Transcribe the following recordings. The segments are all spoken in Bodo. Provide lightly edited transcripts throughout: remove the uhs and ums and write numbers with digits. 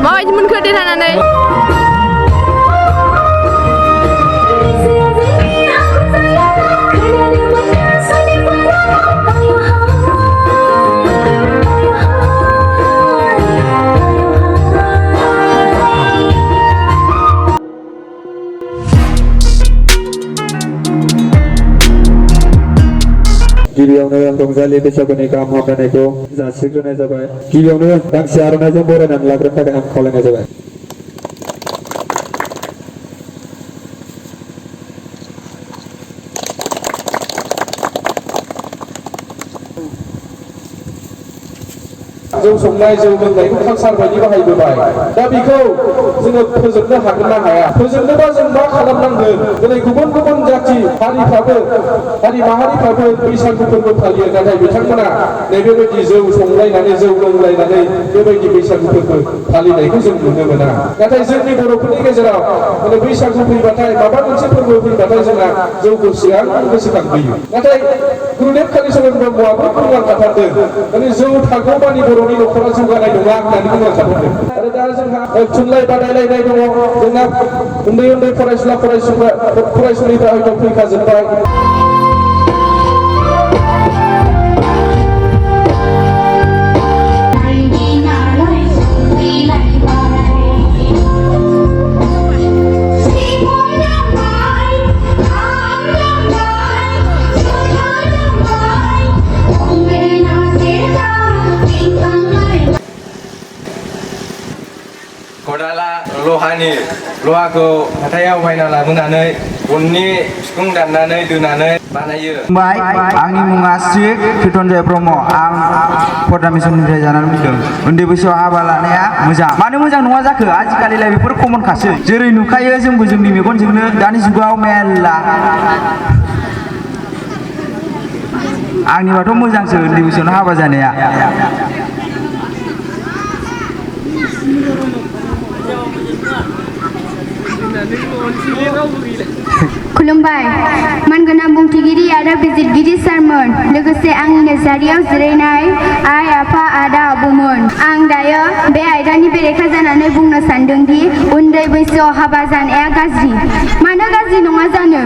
Mabaयदि मोनखो देरहानानै? गिबियावनो रंजालि बैसागुनि गाहाम हामलायनायखौ जासिग्रोनाय जाबाय। गिबियावनो गांसे आर'नाइजों बरायनानै लाग्रोनो थाखाय आं खावलायनाय जाबाय। जौ संनाय जौ लोंनायखौ कालसार बायदि बाहायबोबाय दा बेखौ जोङो फोजोबनो हागोन ना हाया फोजोबनोबा जों मा खालामनांगोन दिनै गुबुन गुबुन जाथि हारि माहारिफ्राबो बैसागु फोरबो फालियो नाथाय बिथांमोना नैबेबायदि जौ संलायनानै जौ लोंलायनानै बेबायदि बैसागु फोरबो फालिनायखौ जों नुनो मोना नाथाय जोंनि बर'फोरनि गेजेराव बैसागु फैबाथाय माबा मोनसे फोरबो फैबाथाय जोंना जौखौ सिगां गोसोखांबोयो नाथाय गुरुदेब कालिचरण ब्रह्मआबो बुंलांखाथारदों जौ थागौमानि बर'नि न'खरा जौगानाय नङा होननानै बुंलांखाथारदों आरो दा जोंहा थुनलाइ बादायलायनाय दङ जोंना उन्दै उन्दै फरायसुलिफ्रा हयथ' फैखाजोब्बाय खदाला लहाखौ हाथायाव बायना लाबोनानै गननि सिफुं दाननानै दोनानै बानायो। आंनि मुङा श्री कीर्तनजय ब्रह्म आं पर्दा मिसननिफ्राय जानानै फैदों उन्दै बैसोआव हाबा लानाया मोजां मानो मोजां नङा जाखो आजिखालिलाय बेफोर कमनखासै जेरै नुखायो जोंबो जोंनि मेगनजोंनो दानि जुगाव मेरला आंनिबाथ' मोजांसो उन्दै बैसोआवनो हाबा जानाया खुलुमबाय मानगोनां बुंथिगिरि आरो बिजिरगिरि सारमोन लोगोसे आंनि जारियाव जिरायनाय आइ आफा आदा आबौमोन आं दायो बे आयदानि बेरेखा जानानै बुंनो सानदोंदि उन्दै बैसोआव हाबा जानाया गाज्रि मानो गाज्रि नङा जानो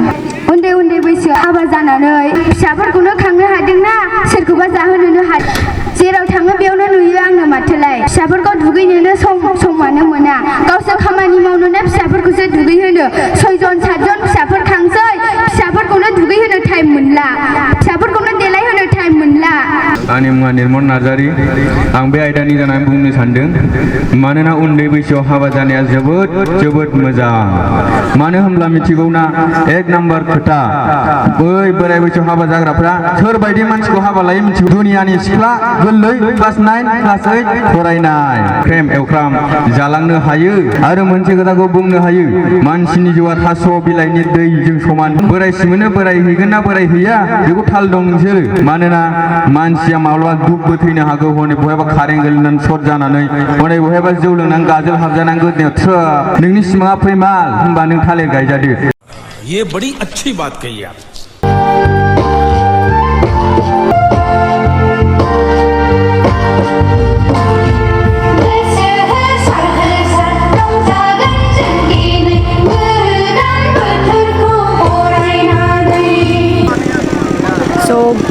उन्दै बैसोआव हाबा जानानै फिसाफोरखौनो खांनो हादोंना सोरखौबा जाहोनोनो हादों जेराव थाङो बेयावनो नुयो आंनो माथोलाय फिसाफोरखौ दुगैनोनो समानो मोना गावसोर खामानि मावनोनो फिसाफोरखौसो दुगैहोनो 6 जन 7 जन फिसाफोर खांसै फिसाफोरखौनो दुगैहोनो टाइम मोनला फिसाफोरखौनो देलायहोनो टाइम मोनला आंनि मुङा निर्मल नार्जारी आं बे आयदानि जानानै बुंनो सानदों मानोना उन्दै बैसोआव हाबा जानाया जोबोद मोजां मानो होनब्ला मिथिगौना 1 नाम्बार खोथा बै बोराय बैसोआव हाबा जाग्राफ्रा सोरबायदि मानसिखौ हाबा लायो मिथिगौ दुनियानि सिख्ला गोरलै क्लास 9 क्लास 8 फरायनाय क्रेम एवख्राम जालांनो हायो आरो मोनसे खोथाखौ बुंनो हायो मानसिनि जिउआ थास' बिलाइनि दैजों समान बोरायसिमोनो बोरायहैगोन ना बोरायहैया बेखौ थाल दं नोंसोर मानोना मानसिया माब्लाबा दुखबो थैनो हागौ हनै बहायबा कारेन्ट गोलैनानै सर्ट जानानै हनै बहायबा जौ लोंनानै गाजोल हाबजानानै गोदोनायाव थ्रोब नोंनि सिमाङा फैमाल होनबा नों थालिर गायजादो ये बड़ी अच्छी बात कही आप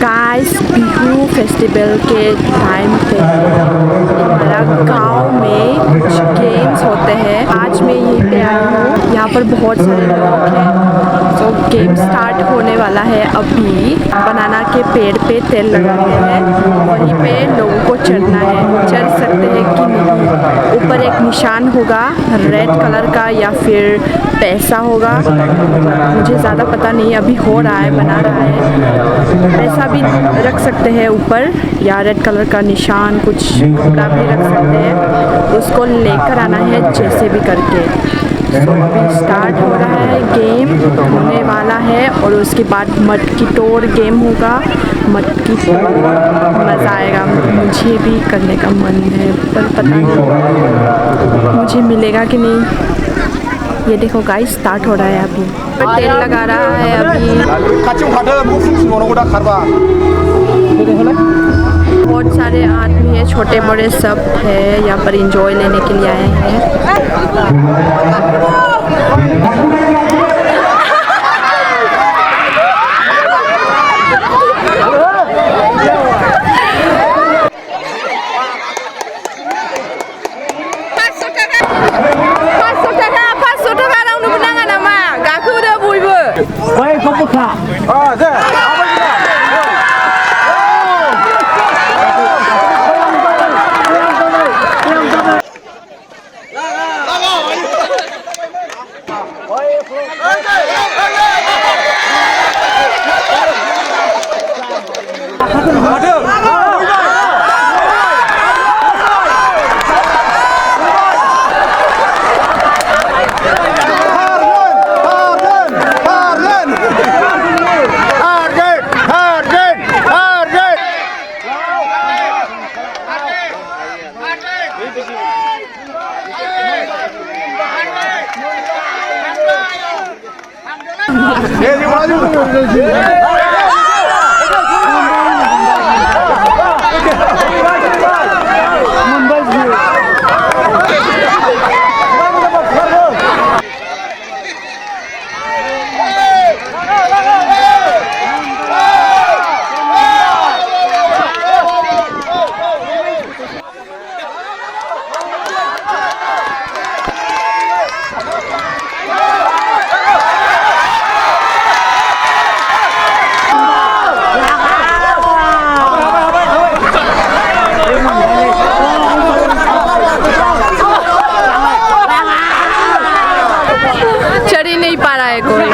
गाइस बिहू फेस्टिवल के टाइम पे हमारा गांव में कुछ गेम्स होते हैं आज मैं यहीं पे आई हूँ यहाँ पर बहुत सारे लोग हैं तो गेम स्टार्ट होने वाला है अभी बनाना के पेड़ पे तेल लगाते हैं वहीं पे लोगों को चढ़ना है चढ़ सकते हैं कि नहीं ऊपर एक निशान होगा रेड कलर का या फिर पैसा होगा मुझे ज़्यादा पता नहीं अभी हो रहा है बना रहा है पैसा भी रख सकते हैं ऊपर या रेड कलर का निशान कुछ कपड़ा भी रख सकते हैं उसको लेकर आना है जैसे भी करके तो अभी स्टार्ट हो रहा है गेम होने वाला है और उसके बाद मटकी तोड़ गेम होगा मटकी तोड़ मज़ा आएगा मुझे भी करने का मन है पर पता नहीं मुझे मिलेगा कि नहीं ये देखो गाइस स्टार्ट हो रहा है अभी तेल लगा रहा है अभी बहुत सारे आदमी है, छोटे बड़े सब है, यहाँ पर एंजॉय लेने के लिए आए हैं। चढ़ ही नहीं पा रहा है कोई।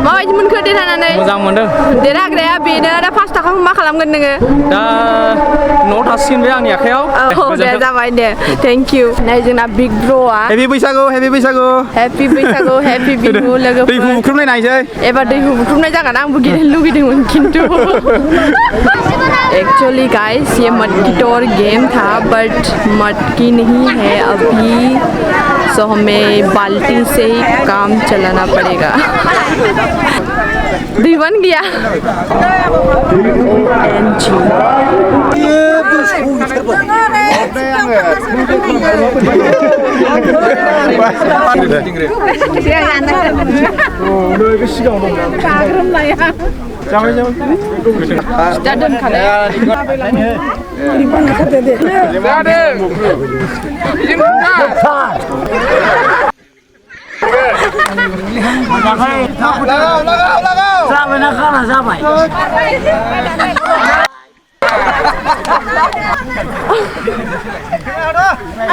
माबायदि मोनखो देरहानानै? मोजां मोनदों। देरहाग्राया बेनो दा फार्स्ट थाखाखौ मा खालामगोन नोङो? दा न'आव थासिगोन बे आंनि आखायाव। औ दे जाबाय दे, थेंक इउ। नै जोंना बिग ब्र'आ हेपि बैसागु हेपि बैसागु हेपि बैसागु हेपि बिहु लोगोफोर। दैखौ बुख्रुबनाय नायसै। एबार दैखौ बुख्रुबनाय जागोन, आंबो गेलेनो लुगैदोंमोन किन्तु एक्चुअली गाइस ये मटकी टोर गेम था बट मटकी नहीं है अभी, सो हमें बाल्टी से ही काम चलाना पड़ेगा। दी बन गया।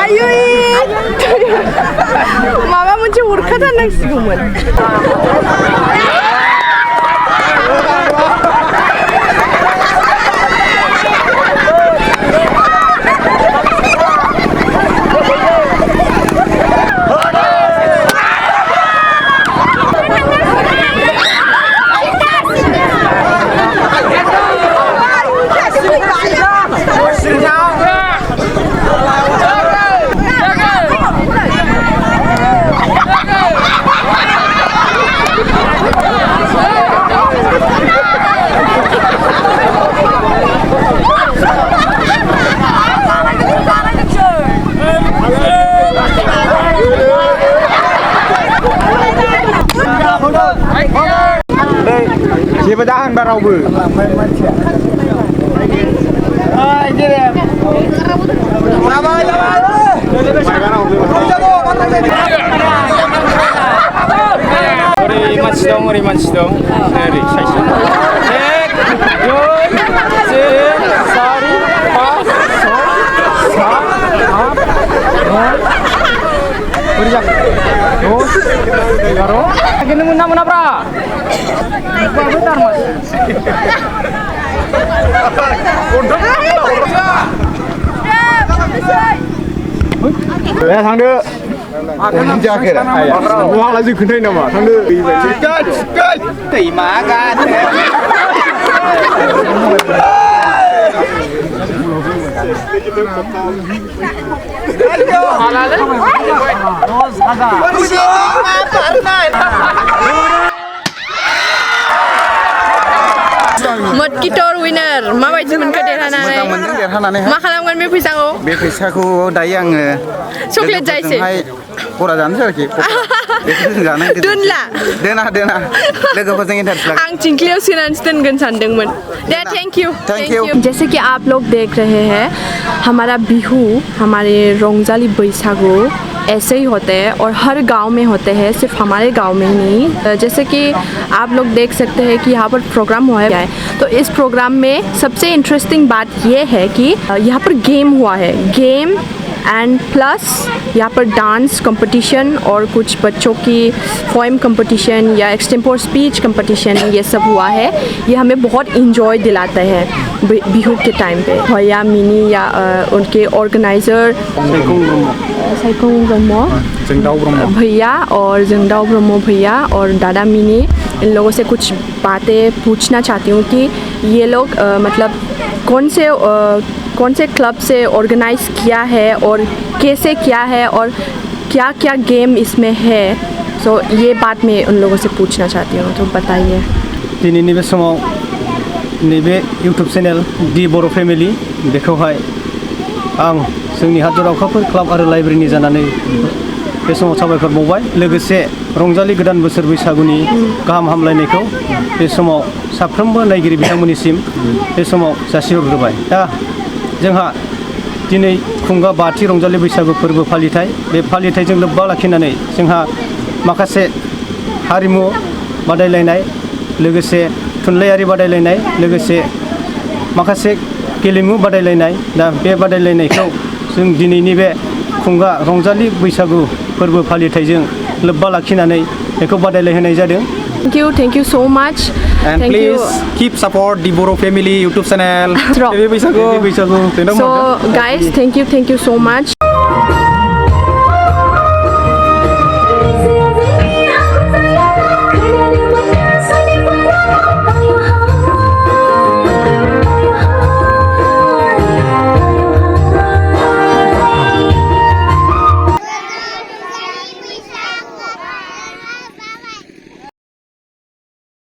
आयु माबा मोनसे हरखाथारनांसिगौमोन। जेबो दा होनबा रावबो ओरै मानसि दं ओरै मानसि दं ओरै साइसे 1 2 3 4 5 6 7 8 9 बोरै जाखो Gini muna bra. Bentar mas. Ya थांदो जायाखै बहालाय जों खोन्थायो नामा थांदो दैमा गान मटकिटर विनार माबायदि मोनखो देरहानानै मा खालामगोन बे फैसाखौ बे फैसाखौ दायो आङो चकलेट जायसै बरा जानोसै आरोखि दोनला दोना लोगोफोरजों इन्टारेस्ट आं चिंक्लियाव सोनानैसो दोनगोन सानदोंमोन दे थैंक यू जैसे कि आप लोग देख रहे हैं हमारा बिहू हमारे रोंगजाली बैसागु ऐसे ही होते हैं और हर गांव में होते हैं, सिर्फ हमारे गांव में ही नहीं। जैसे कि आप लोग देख सकते हैं कि यहाँ पर प्रोग्राम हुआ है, तो इस प्रोग्राम में सबसे इंटरेस्टिंग बात ये है कि यहाँ पर गेम हुआ है, गेम एंड प्लस यहाँ पर डांस कंपटीशन और कुछ बच्चों की पोएम कंपटीशन या एक्सटेम्पोर स्पीच कंपटीशन ये सब हुआ है। ये हमें बहुत इंजॉय दिलाता है बिहू के टाइम पे। भैया मिनी या उनके ऑर्गेनाइज़र साइकों ब्रह्मो भैया और जंगदाव ब्रह्मो भैया और दादा मिनी, इन लोगों से कुछ बातें पूछना चाहती हूँ कि ये लोग मतलब कौन से क्लब से ऑर्गेनाइज़ किया है और कैसे किया है और क्या क्या गेम इसमें है। सो ये बात मैं उन लोगों से पूछना चाहती हूँ, तो बताइए। दिनैनि बे समाव नैबे यूट्यूब चेनेल दि बर' फेमिलि बेखौहाय आं जोंनि हादर अखाफोर क्लाब आरो लाइब्रेरिनि जानानै बे समाव साबायखर बावबाय, लोगोसे रंजालि गोदान बोसोर बैसागुनि गाहाम हामलायनायखौ बे समाव साफ्रोमबो नायगिरि बिथांमोननिसिम बे समाव जासिहरग्रोबाय। दा जोंहा दिनै खुंगा 5थि रंजालि बैसागु फोरबो फालिथाय, बे फालिथायजों लोब्बा लाखिनानै जोंहा माखासे हारिमु बादायलायनाय, लोगोसे थुनलाइयारि बादायलायनाय, लोगोसे माखासे गेलेमु बादायलायनाय। दा बे बादायलायनायखौ जों दिनैनि बे खुंगा रंजालि बैसागु फोरबो फालिथायजों लोब्बा लाखिनानै बेखौ बादायलायहोनाय जादों। Thank you so much. And thank please you. keep support the Boro Family YouTube channel. So guys, thank you so much.